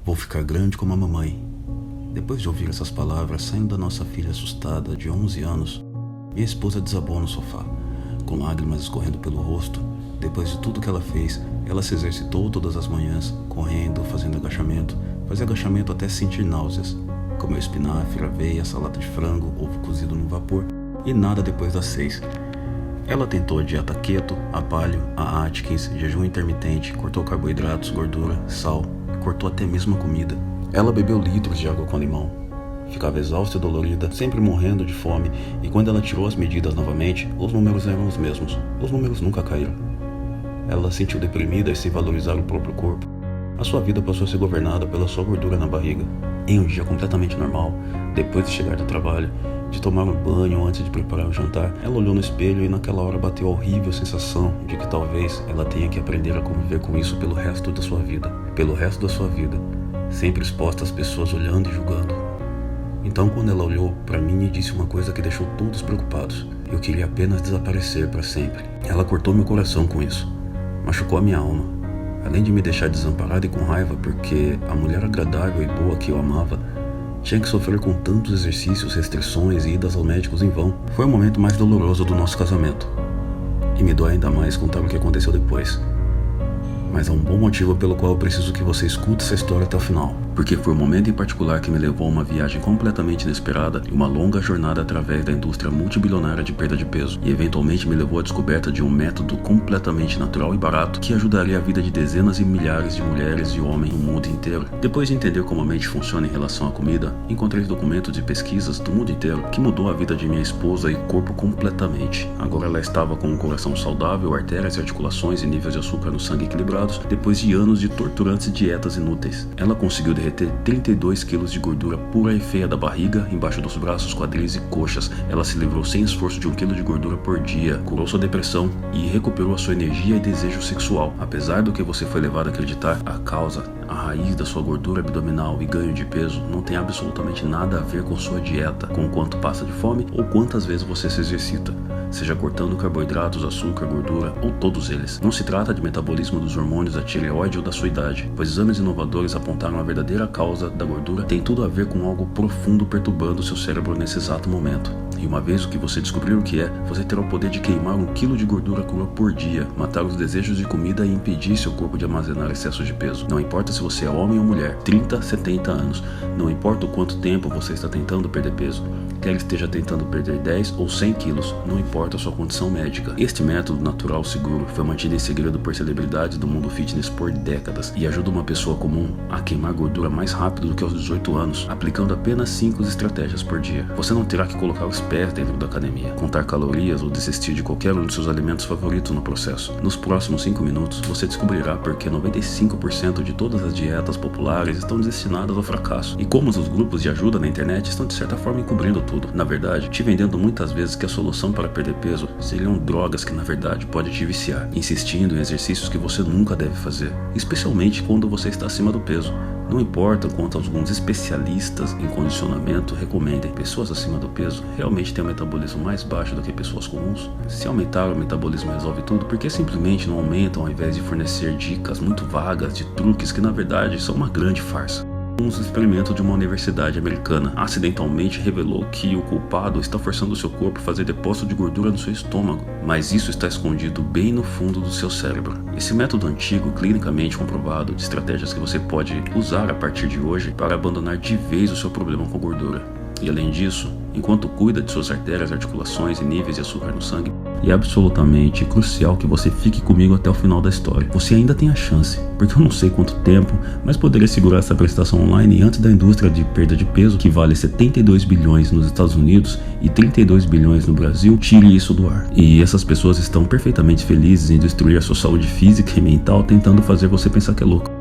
Vou ficar grande como a mamãe. Depois de ouvir essas palavras saindo da nossa filha assustada de 11 anos, minha esposa desabou no sofá, com lágrimas escorrendo pelo rosto. Depois de tudo que ela fez, ela se exercitou todas as manhãs, correndo, fazendo agachamento. Fazia agachamento até sentir náuseas. Comeu espinafre, aveia, salada de frango, ovo cozido no vapor e nada depois das 6. Ela tentou a dieta keto, a paleo, a Atkins, jejum intermitente, cortou carboidratos, gordura, sal, cortou até mesmo a comida. Ela bebeu litros de água com limão. Ficava exausta e dolorida, sempre morrendo de fome, e quando ela tirou as medidas novamente, os números eram os mesmos. Os números nunca caíram. Ela se sentiu deprimida e sem valorizar o próprio corpo. A sua vida passou a ser governada pela sua gordura na barriga. Em um dia completamente normal, depois de chegar do trabalho, de tomar um banho antes de preparar o jantar, ela olhou no espelho e naquela hora bateu a horrível sensação de que talvez ela tenha que aprender a conviver com isso pelo resto da sua vida. Pelo resto da sua vida, sempre exposta às pessoas olhando e julgando. Então, quando ela olhou para mim e disse uma coisa que deixou todos preocupados: eu queria apenas desaparecer para sempre. Ela cortou meu coração com isso, machucou a minha alma. Além de me deixar desamparado e com raiva porque a mulher agradável e boa que eu amava tinha que sofrer com tantos exercícios, restrições e idas aos médicos em vão. Foi o momento mais doloroso do nosso casamento. E me dói ainda mais contar o que aconteceu depois. Mas há um bom motivo pelo qual eu preciso que você escute essa história até o final. Porque foi um momento em particular que me levou a uma viagem completamente inesperada e uma longa jornada através da indústria multibilionária de perda de peso. E eventualmente me levou à descoberta de um método completamente natural e barato que ajudaria a vida de dezenas e milhares de mulheres e homens no mundo inteiro. Depois de entender como a mente funciona em relação à comida, encontrei documentos e pesquisas do mundo inteiro que mudou a vida de minha esposa e corpo completamente. Agora ela estava com um coração saudável, artérias e articulações e níveis de açúcar no sangue equilibrados depois de anos de torturantes dietas inúteis. Ela conseguiu derreter 32 quilos de gordura pura e feia da barriga, embaixo dos braços, quadris e coxas. Ela se livrou sem esforço de 1 quilo de gordura por dia, curou sua depressão e recuperou a sua energia e desejo sexual. Apesar do que você foi levado a acreditar, a causa, a raiz da sua gordura abdominal e ganho de peso não tem absolutamente nada a ver com sua dieta, com quanto passa de fome ou quantas vezes você se exercita, seja cortando carboidratos, açúcar, gordura ou todos eles. Não se trata de metabolismo dos hormônios da tireoide ou da sua idade, pois exames inovadores apontaram a verdadeira causa da gordura tem tudo a ver com algo profundo perturbando seu cérebro nesse exato momento. E uma vez que você descobrir o que é, você terá o poder de queimar 1 quilo de gordura crua por dia, matar os desejos de comida e impedir seu corpo de armazenar excesso de peso. Não importa se você é homem ou mulher, 30, 70 anos, não importa o quanto tempo você está tentando perder peso, quer esteja tentando perder 10 ou 100 quilos, não importa a sua condição médica. Este método natural seguro foi mantido em segredo por celebridades do mundo fitness por décadas e ajuda uma pessoa comum a queimar gordura mais rápido do que aos 18 anos, aplicando apenas 5 estratégias por dia. Você não terá que colocar os pés dentro da academia, contar calorias ou desistir de qualquer um de seus alimentos favoritos no processo. Nos próximos 5 minutos, você descobrirá porque 95% de todas as dietas populares estão destinadas ao fracasso e como os grupos de ajuda na internet estão de certa forma encobrindo tudo. Na verdade, te vendendo muitas vezes que a solução para perder peso seriam drogas que na verdade podem te viciar, insistindo em exercícios que você nunca deve fazer, especialmente quando você está acima do peso. Não importa o quanto alguns especialistas em condicionamento recomendem, pessoas acima do peso realmente têm um metabolismo mais baixo do que pessoas comuns? Se aumentar o metabolismo resolve tudo, por que simplesmente não aumentam ao invés de fornecer dicas muito vagas de truques que na verdade são uma grande farsa? Um experimento de uma universidade americana acidentalmente revelou que o culpado está forçando o seu corpo a fazer depósito de gordura no seu estômago, mas isso está escondido bem no fundo do seu cérebro. Esse método antigo, clinicamente comprovado, de estratégias que você pode usar a partir de hoje para abandonar de vez o seu problema com gordura. E além disso, enquanto cuida de suas artérias, articulações e níveis de açúcar no sangue, é absolutamente crucial que você fique comigo até o final da história. Você ainda tem a chance, porque eu não sei quanto tempo, mas poderia segurar essa prestação online antes da indústria de perda de peso, que vale 72 bilhões nos Estados Unidos e 32 bilhões no Brasil, tire isso do ar. E essas pessoas estão perfeitamente felizes em destruir a sua saúde física e mental, tentando fazer você pensar que é louco.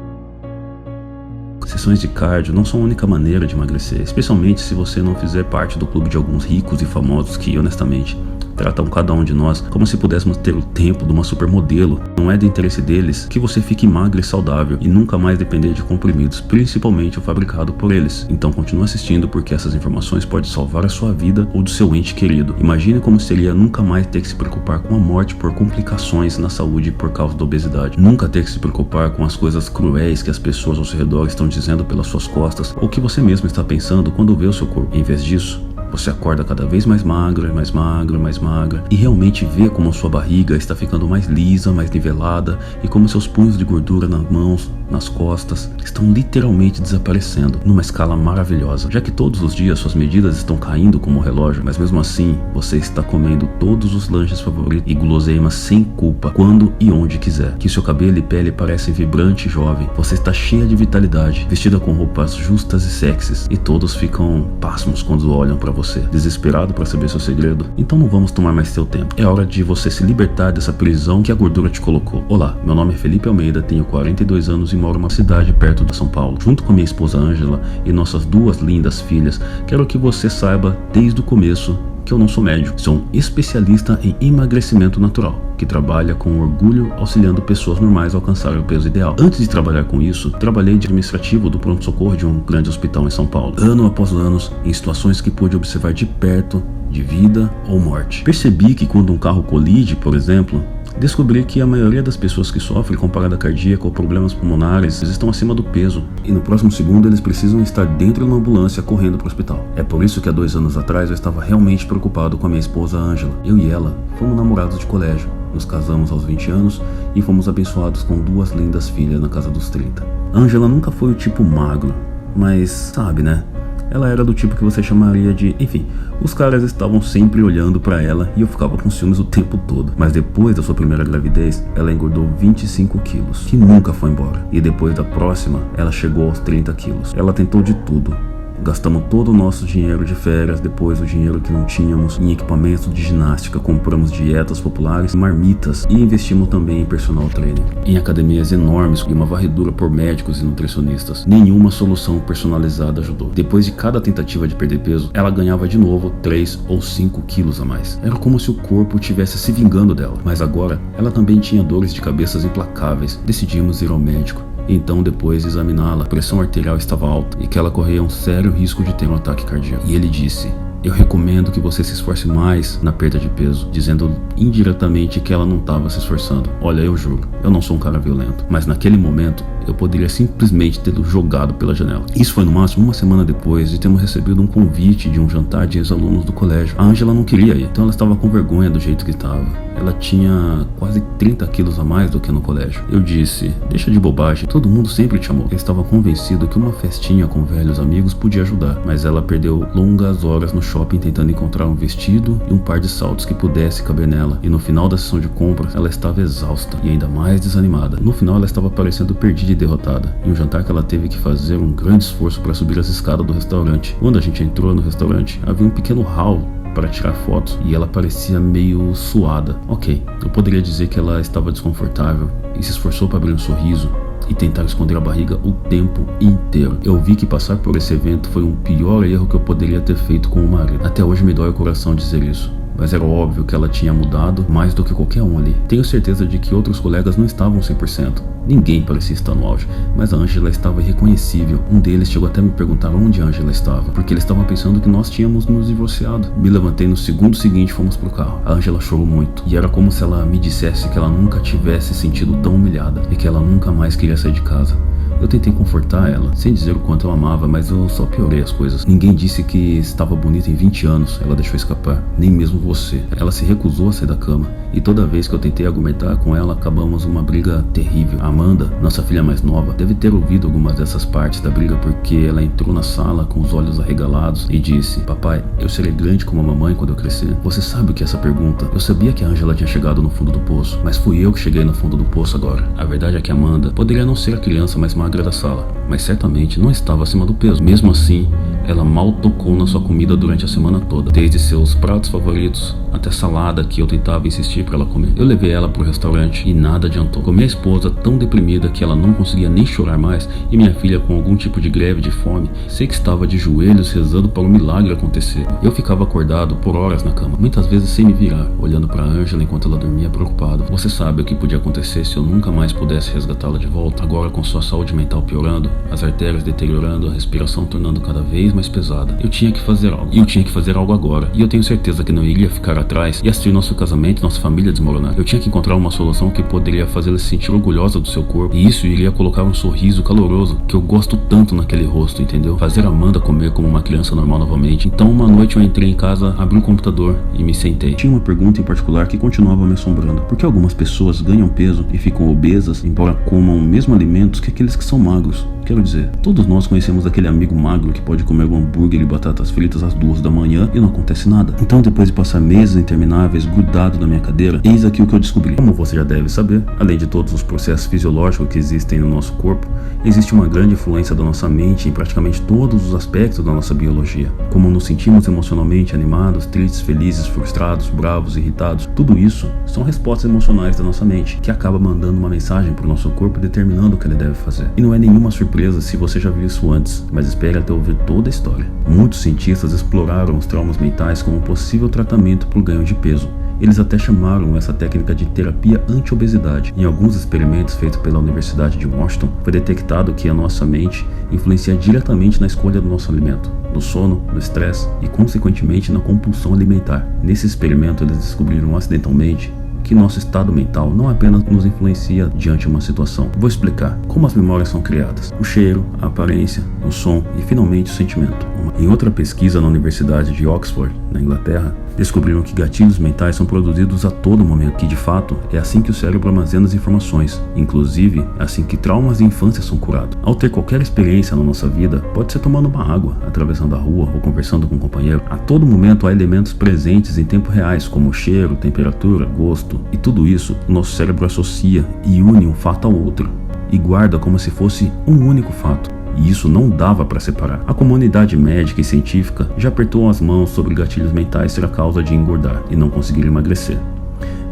Sessões de cardio não são a única maneira de emagrecer, especialmente se você não fizer parte do clube de alguns ricos e famosos que, honestamente, tratam cada um de nós como se pudéssemos ter o tempo de uma supermodelo. Não é do interesse deles que você fique magro e saudável e nunca mais depender de comprimidos, principalmente o fabricado por eles. Então continue assistindo, porque essas informações podem salvar a sua vida ou do seu ente querido. Imagine como seria nunca mais ter que se preocupar com a morte por complicações na saúde por causa da obesidade. Nunca ter que se preocupar com as coisas cruéis que as pessoas ao seu redor estão dizendo pelas suas costas, ou que você mesmo está pensando quando vê o seu corpo. Em vez disso, você acorda cada vez mais magra, mais magra, mais magra, e realmente vê como sua barriga está ficando mais lisa, mais nivelada, e como seus punhos de gordura nas mãos, nas costas, estão literalmente desaparecendo numa escala maravilhosa, já que todos os dias suas medidas estão caindo como relógio, mas mesmo assim você está comendo todos os lanches favoritos e guloseimas sem culpa, quando e onde quiser, que seu cabelo e pele parecem vibrante e jovem, você está cheia de vitalidade, vestida com roupas justas e sexys, e todos ficam pasmos quando olham para você, desesperado para saber seu segredo. Então não vamos tomar mais seu tempo, é hora de você se libertar dessa prisão que a gordura te colocou. Olá, meu nome é Felipe Almeida, tenho 42 anos e moro em uma cidade perto de São Paulo. Junto com minha esposa Ângela e nossas duas lindas filhas, quero que você saiba desde o começo que eu não sou médico. Sou um especialista em emagrecimento natural, que trabalha com orgulho auxiliando pessoas normais a alcançarem o peso ideal. Antes de trabalhar com isso, trabalhei de administrativo do pronto-socorro de um grande hospital em São Paulo, ano após ano, em situações que pude observar de perto, de vida ou morte. Percebi que quando um carro colide, por exemplo, descobri que a maioria das pessoas que sofrem com parada cardíaca ou problemas pulmonares estão acima do peso, e no próximo segundo eles precisam estar dentro de uma ambulância correndo para o hospital. É por isso que há 2 anos atrás eu estava realmente preocupado com a minha esposa Ângela. Eu e ela fomos namorados de colégio, nos casamos aos 20 anos e fomos abençoados com 2 lindas filhas na casa dos 30. Ângela nunca foi o tipo magro, mas sabe, né? Ela era do tipo que você chamaria de... Enfim, os caras estavam sempre olhando pra ela e eu ficava com ciúmes o tempo todo. Mas depois da sua primeira gravidez, ela engordou 25 quilos, que nunca foi embora. E depois da próxima, ela chegou aos 30 quilos. Ela tentou de tudo. Gastamos todo o nosso dinheiro de férias, depois o dinheiro que não tínhamos, em equipamentos de ginástica, compramos dietas populares, marmitas e investimos também em personal trainer, em academias enormes e uma varredura por médicos e nutricionistas. Nenhuma solução personalizada ajudou. Depois de cada tentativa de perder peso, ela ganhava de novo 3 ou 5 quilos a mais. Era como se o corpo estivesse se vingando dela. Mas agora, ela também tinha dores de cabeça implacáveis. Decidimos ir ao médico. Então, depois de examiná-la, a pressão arterial estava alta e que ela corria um sério risco de ter um ataque cardíaco. E ele disse: eu recomendo que você se esforce mais na perda de peso, dizendo indiretamente que ela não estava se esforçando. Olha, eu juro, eu não sou um cara violento, mas naquele momento eu poderia simplesmente tê-lo jogado pela janela. Isso foi no máximo 1 semana depois de termos recebido um convite de um jantar de ex-alunos do colégio. A Ângela não queria ir, então ela estava com vergonha do jeito que estava. Ela tinha quase 30 quilos a mais do que no colégio. Eu disse: deixa de bobagem, todo mundo sempre te amou. Eu estava convencido que uma festinha com velhos amigos podia ajudar, mas ela perdeu longas horas no shopping tentando encontrar um vestido e um par de saltos que pudesse caber nela. E no final da sessão de compras, ela estava exausta e ainda mais desanimada. No final, ela estava parecendo perdida e derrotada. Em um jantar que ela teve que fazer um grande esforço para subir as escadas do restaurante. Quando a gente entrou no restaurante, havia um pequeno hall para tirar fotos e ela parecia meio suada. Ok, eu poderia dizer que ela estava desconfortável e se esforçou para abrir um sorriso e tentar esconder a barriga o tempo inteiro. Eu vi que passar por esse evento foi o pior erro que eu poderia ter feito com o marido. Até hoje me dói o coração dizer isso, mas era óbvio que ela tinha mudado mais do que qualquer um ali. Tenho certeza de que outros colegas não estavam 100%. Ninguém parecia estar no auge, mas a Ângela estava irreconhecível. Um deles chegou até a me perguntar onde a Ângela estava, porque eles estavam pensando que nós tínhamos nos divorciado. Me levantei no segundo seguinte e fomos pro carro. A Ângela chorou muito, e era como se ela me dissesse que ela nunca tivesse sentido tão humilhada, e que ela nunca mais queria sair de casa. Eu tentei confortar ela, sem dizer o quanto eu amava, mas eu só piorei as coisas. Ninguém disse que estava bonita em 20 anos, ela deixou escapar, nem mesmo você. Ela se recusou a sair da cama, e toda vez que eu tentei argumentar com ela, acabamos uma briga terrível. A Amanda, nossa filha mais nova, deve ter ouvido algumas dessas partes da briga, porque ela entrou na sala com os olhos arregalados e disse: papai, eu serei grande como a mamãe quando eu crescer? Você sabe o que é essa pergunta? Eu sabia que a Ângela tinha chegado no fundo do poço, mas fui eu que cheguei no fundo do poço agora. A verdade é que a Amanda poderia não ser a criança mais magra da sala, mas certamente não estava acima do peso. Mesmo assim, Ela mal tocou na sua comida durante a semana toda, desde seus pratos favoritos até salada que eu tentava insistir para ela comer. Eu levei ela pro restaurante e nada adiantou. Com minha esposa tão deprimida que ela não conseguia nem chorar mais e minha filha com algum tipo de greve de fome, sei que estava de joelhos rezando para um milagre acontecer. Eu ficava acordado por horas na cama, muitas vezes sem me virar, olhando para Angela enquanto ela dormia preocupado. Você sabe o que podia acontecer se eu nunca mais pudesse resgatá-la de volta? Agora, com sua saúde mental piorando, as artérias deteriorando, a respiração tornando cada vez mais pesada, eu tinha que fazer algo. E eu tinha que fazer algo agora. E eu tenho certeza que não iria ficar atrás e assistir nosso casamento e nossa família desmoronar. Eu tinha que encontrar uma solução que poderia fazê-la se sentir orgulhosa do seu corpo. E isso iria colocar um sorriso caloroso que eu gosto tanto naquele rosto, entendeu? Fazer Amanda comer como uma criança normal novamente. Então uma noite eu entrei em casa, abri um computador e me sentei. Tinha uma pergunta em particular que continuava me assombrando. Por que algumas pessoas ganham peso e ficam obesas, embora comam o mesmo alimentos que aqueles que são magros? Quero dizer, todos nós conhecemos aquele amigo magro que pode comer um hambúrguer e batatas fritas às 2 da manhã e não acontece nada. Então, depois de passar meses intermináveis grudado na minha cadeira, eis aqui o que eu descobri. Como você já deve saber, além de todos os processos fisiológicos que existem no nosso corpo, existe uma grande influência da nossa mente em praticamente todos os aspectos da nossa biologia. Como nos sentimos emocionalmente animados, tristes, felizes, frustrados, bravos, irritados, tudo isso são respostas emocionais da nossa mente, que acaba mandando uma mensagem para o nosso corpo determinando o que ele deve fazer. E não é nenhuma surpresa se você já viu isso antes, mas espere até ouvir toda a história. Muitos cientistas exploraram os traumas mentais como possível tratamento para o ganho de peso. Eles até chamaram essa técnica de terapia anti-obesidade. Em alguns experimentos feitos pela Universidade de Washington, foi detectado que a nossa mente influencia diretamente na escolha do nosso alimento, no sono, no estresse e, consequentemente, na compulsão alimentar. Nesse experimento, eles descobriram acidentalmente que nosso estado mental não apenas nos influencia diante de uma situação. Vou explicar como as memórias são criadas: o cheiro, a aparência, o som e finalmente o sentimento. Em outra pesquisa na Universidade de Oxford, na Inglaterra, descobriram que gatilhos mentais são produzidos a todo momento, que de fato é assim que o cérebro armazena as informações, inclusive é assim que traumas de infância são curados. Ao ter qualquer experiência na nossa vida, pode ser tomando uma água, atravessando a rua ou conversando com um companheiro, a todo momento há elementos presentes em tempo reais, como cheiro, temperatura, gosto, e tudo isso o nosso cérebro associa e une um fato ao outro, e guarda como se fosse um único fato. E isso não dava para separar. A comunidade médica e científica já apertou as mãos sobre gatilhos mentais ser a causa de engordar e não conseguir emagrecer.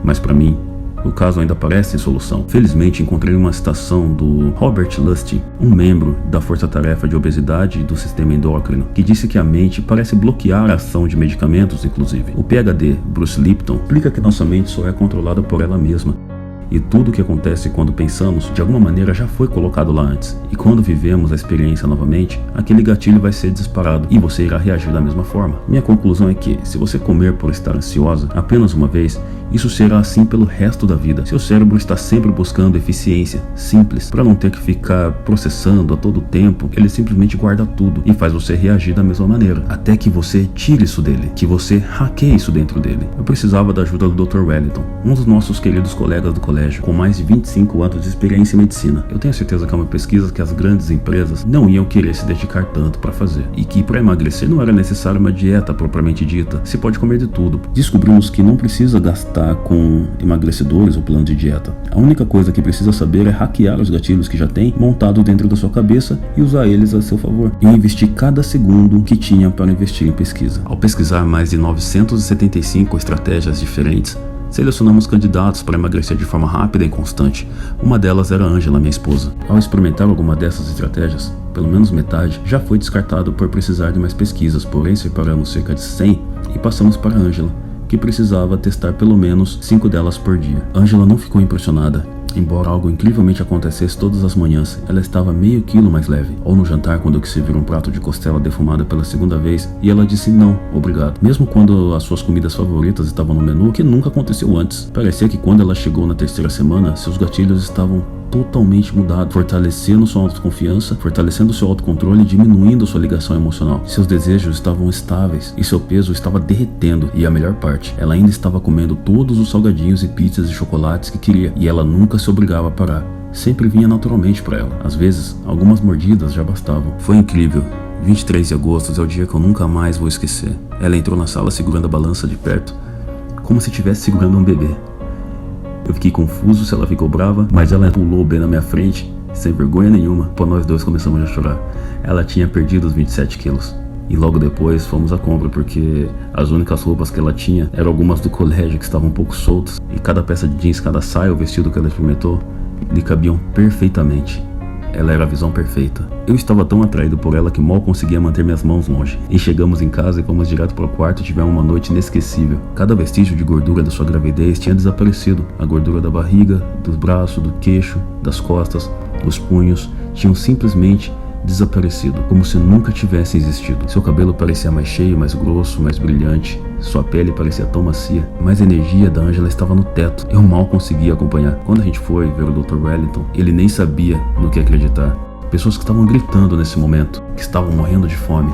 Mas para mim, o caso ainda parece sem solução. Felizmente encontrei uma citação do Robert Lustig, um membro da força-tarefa de obesidade do sistema endócrino, que disse que a mente parece bloquear a ação de medicamentos, inclusive. O PhD Bruce Lipton explica que nossa mente só é controlada por ela mesma. E tudo o que acontece quando pensamos, de alguma maneira já foi colocado lá antes. E quando vivemos a experiência novamente, aquele gatilho vai ser disparado e você irá reagir da mesma forma. Minha conclusão é que, se você comer por estar ansiosa apenas uma vez, isso será assim pelo resto da vida. Seu cérebro está sempre buscando eficiência simples, para não ter que ficar processando a todo tempo. Ele simplesmente guarda tudo e faz você reagir da mesma maneira, até que você tire isso dele, que você hackeie isso dentro dele. Eu precisava da ajuda do Dr. Wellington, um dos nossos queridos colegas do colégio, com mais de 25 anos de experiência em medicina. Eu tenho certeza que é uma pesquisa que as grandes empresas não iam querer se dedicar tanto para fazer, e que para emagrecer não era necessária uma dieta propriamente dita, se pode comer de tudo. Descobrimos que não precisa gastar com emagrecedores ou plano de dieta. A única coisa que precisa saber é hackear os gatilhos que já tem montados dentro da sua cabeça e usar eles a seu favor, e investir cada segundo que tinha para investir em pesquisa. Ao pesquisar mais de 975 estratégias diferentes, selecionamos candidatos para emagrecer de forma rápida e constante. Uma delas era a Angela, minha esposa. Ao experimentar alguma dessas estratégias, pelo menos metade já foi descartado por precisar de mais pesquisas, porém separamos cerca de 100 e passamos para a Angela, que precisava testar pelo menos 5 delas por dia. Angela não ficou impressionada. Embora algo incrivelmente acontecesse todas as manhãs, ela estava meio quilo mais leve. Ou no jantar, quando que serviram um prato de costela defumada pela segunda vez, e ela disse não, obrigado. Mesmo quando as suas comidas favoritas estavam no menu, que nunca aconteceu antes. Parecia que quando ela chegou na terceira semana, seus gatilhos estavam totalmente mudados, fortalecendo sua autoconfiança, fortalecendo seu autocontrole e diminuindo sua ligação emocional. Seus desejos estavam estáveis e seu peso estava derretendo. E a melhor parte, ela ainda estava comendo todos os salgadinhos e pizzas e chocolates que queria, e ela nunca se obrigava a parar. Sempre vinha naturalmente para ela. Às vezes, algumas mordidas já bastavam. Foi incrível. 23 de agosto é o dia que eu nunca mais vou esquecer. Ela entrou na sala segurando a balança de perto, como se estivesse segurando um bebê. Eu fiquei confuso se ela ficou brava, mas ela pulou bem na minha frente, sem vergonha nenhuma. Pô, nós dois começamos a chorar. Ela tinha perdido os 27 quilos. E logo depois fomos à compra, porque as únicas roupas que ela tinha eram algumas do colégio que estavam um pouco soltas, e cada peça de jeans, cada saia ou vestido que ela experimentou lhe cabiam perfeitamente. Ela era a visão perfeita. Eu estava tão atraído por ela que mal conseguia manter minhas mãos longe. E chegamos em casa e fomos direto para o quarto e tivemos uma noite inesquecível. Cada vestígio de gordura da sua gravidez tinha desaparecido. A gordura da barriga, dos braços, do queixo, das costas, dos punhos tinham simplesmente desaparecido, como se nunca tivessem existido. Seu cabelo parecia mais cheio, mais grosso, mais brilhante. Sua pele parecia tão macia, mas a energia da Angela estava no teto. Eu mal conseguia acompanhar. Quando a gente foi ver o Dr. Wellington, ele nem sabia no que acreditar. Pessoas que estavam gritando nesse momento, que estavam morrendo de fome.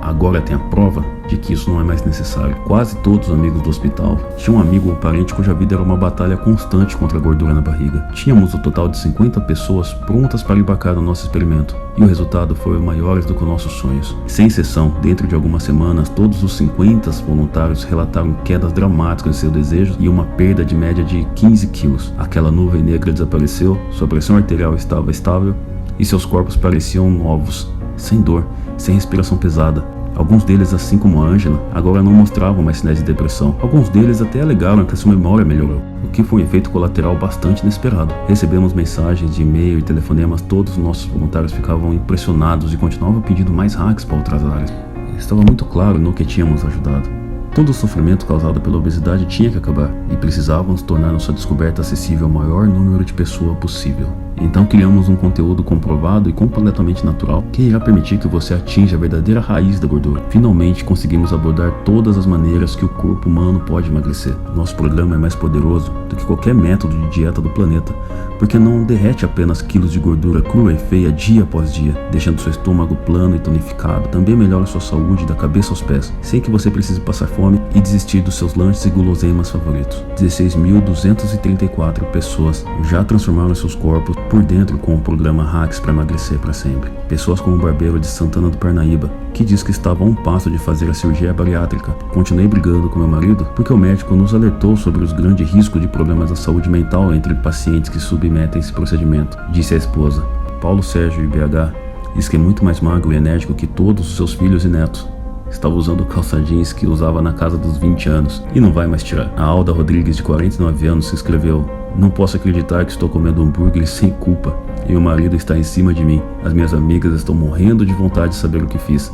Agora tem a prova de que isso não é mais necessário. Quase todos os amigos do hospital tinham um amigo ou parente cuja vida era uma batalha constante contra a gordura na barriga. Tínhamos um total de 50 pessoas prontas para embarcar no nosso experimento. E o resultado foi maiores do que os nossos sonhos. Sem exceção, dentro de algumas semanas, todos os 50 voluntários relataram quedas dramáticas em seu desejo e uma perda de média de 15 quilos. Aquela nuvem negra desapareceu, sua pressão arterial estava estável e seus corpos pareciam novos, sem dor, sem respiração pesada. Alguns deles, assim como a Angela, agora não mostravam mais sinais de depressão. Alguns deles até alegaram que a sua memória melhorou, o que foi um efeito colateral bastante inesperado. Recebemos mensagens de e-mail e telefonemas, todos os nossos voluntários ficavam impressionados e continuavam pedindo mais hacks para outras áreas. Estava muito claro no que tínhamos ajudado. Todo o sofrimento causado pela obesidade tinha que acabar e precisávamos tornar nossa descoberta acessível ao maior número de pessoas possível. Então criamos um conteúdo comprovado e completamente natural que irá permitir que você atinja a verdadeira raiz da gordura. Finalmente conseguimos abordar todas as maneiras que o corpo humano pode emagrecer. Nosso programa é mais poderoso do que qualquer método de dieta do planeta, porque não derrete apenas quilos de gordura crua e feia dia após dia, deixando seu estômago plano e tonificado. Também melhora sua saúde da cabeça aos pés, sem que você precise passar fome e desistir dos seus lanches e guloseimas favoritos. 16.234 pessoas já transformaram seus corpos por dentro com o programa Hacks para emagrecer para sempre. Pessoas como o barbeiro de Santana do Parnaíba, que diz que estava a um passo de fazer a cirurgia bariátrica. Continuei brigando com meu marido porque o médico nos alertou sobre os grandes riscos de problemas da saúde mental entre pacientes que submetem esse procedimento, disse a esposa. Paulo Sérgio IBH diz que é muito mais magro e enérgico que todos os seus filhos e netos. Estava usando calça jeans que usava na casa dos 20 anos e não vai mais tirar. A Alda Rodrigues, de 49 anos, se escreveu: "Não posso acreditar que estou comendo hambúrguer sem culpa e o marido está em cima de mim. As minhas amigas estão morrendo de vontade de saber o que fiz.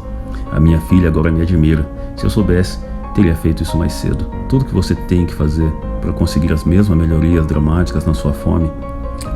A minha filha agora me admira. Se eu soubesse, teria feito isso mais cedo." Tudo que você tem que fazer para conseguir as mesmas melhorias dramáticas na sua fome,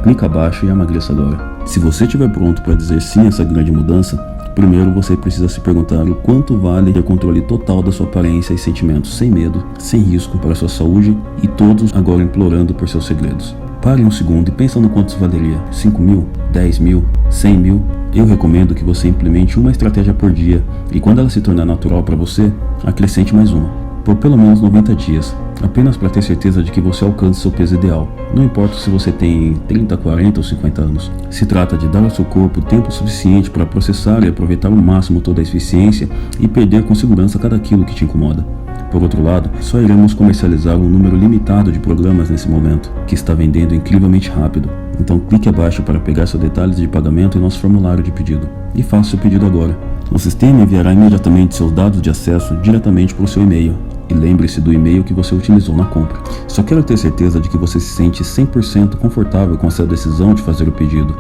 clica abaixo e emagreça agora. Se você estiver pronto para dizer sim a essa grande mudança, primeiro você precisa se perguntar o quanto vale ter controle total da sua aparência e sentimentos, sem medo, sem risco para a sua saúde, e todos agora implorando por seus segredos. Pare um segundo e pensa no quanto isso valeria. 5 mil? 10 mil? 100 mil? Eu recomendo que você implemente uma estratégia por dia e quando ela se tornar natural para você, acrescente mais uma. Por pelo menos 90 dias, apenas para ter certeza de que você alcance seu peso ideal. Não importa se você tem 30, 40 ou 50 anos. Se trata de dar ao seu corpo tempo suficiente para processar e aproveitar ao máximo toda a eficiência e perder com segurança cada quilo que te incomoda. Por outro lado, só iremos comercializar um número limitado de programas nesse momento, que está vendendo incrivelmente rápido. Então clique abaixo para pegar seus detalhes de pagamento em nosso formulário de pedido. E faça seu pedido agora. O sistema enviará imediatamente seus dados de acesso diretamente para o seu e-mail. E lembre-se do e-mail que você utilizou na compra. Só quero ter certeza de que você se sente 100% confortável com essa decisão de fazer o pedido.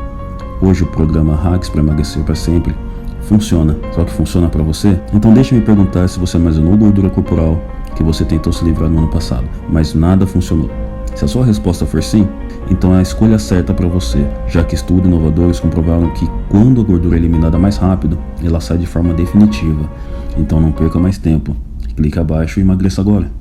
Hoje o programa Hacks para emagrecer para sempre funciona. Só que funciona para você? Então deixe-me perguntar se você armazenou gordura corporal que você tentou se livrar no ano passado, mas nada funcionou. Se a sua resposta for sim, então é a escolha certa para você, já que estudos inovadores comprovaram que quando a gordura é eliminada mais rápido, ela sai de forma definitiva. Então não perca mais tempo. Clique abaixo e emagreça agora.